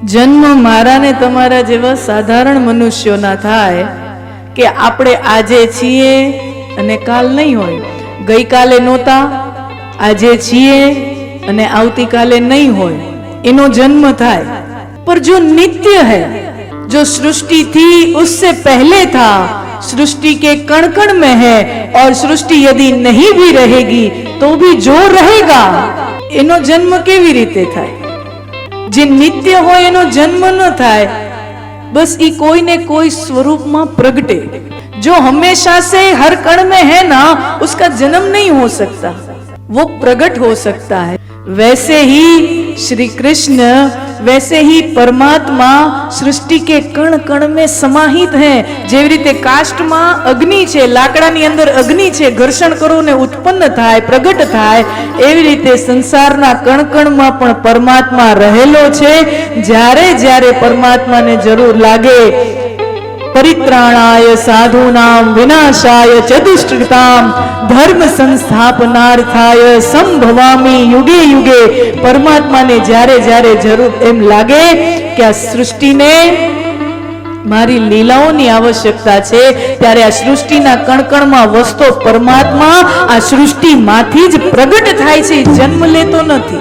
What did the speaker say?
જન્મ મારા ને તમારા જેવા સાધારણ મનુષ્યોના થાય કે આપણે આજે છીએ અને કાલ નહીં હોય, ગઈકાલે નહોતા આજે છીએ અને આવતીકાલે નહીં હોય, એનો જન્મ થાય। पर जो नित्य है, जो सृष्टि थी उससे पहले था, सृष्टि के कण कण में है और सृष्टि यदि नहीं भी रहेगी तो भी जो रहेगा एनो जन्म केवी रीते थाय? जे नित्य हो एनो जन्म न थाय, बस ई कोई ने कोई स्वरूप में प्रगटे। जो हमेशा से हर कण में है ना, उसका जन्म नहीं हो सकता, वो प्रगट हो सकता है। वैसे ही श्री कृष्ण, वैसे ही परमात्मा सृष्टि के कण कण में समाहित हैं। जेवी रीते काष्ट में अग्नि छे, लाकडानी अंदर अग्नि छे, घर्षण करो ने उत्पन्न थाय, प्रगट थाय, एवी रीते संसारना कण कण में पण परमात्मा रहेलो छे। ज्यारे ज्यारे परमात्मा ने जरूर लागे, परित्राणाय साधूनां विनाशाय च दुष्कृतां धर्म संस्थापनार्थाय संभवामि युगे युगे, परमात्मा ने ज्यारे ज्यारे जरूर एम लागे कि आ सृष्टि ने मारी लीलाओनी आवश्यकता छे, त्यारे आ सृष्टिना कणकण में वसतो परमात्मा आ सृष्टि मांथी ज प्रगट थाय छे, जन्म लेतो नथी।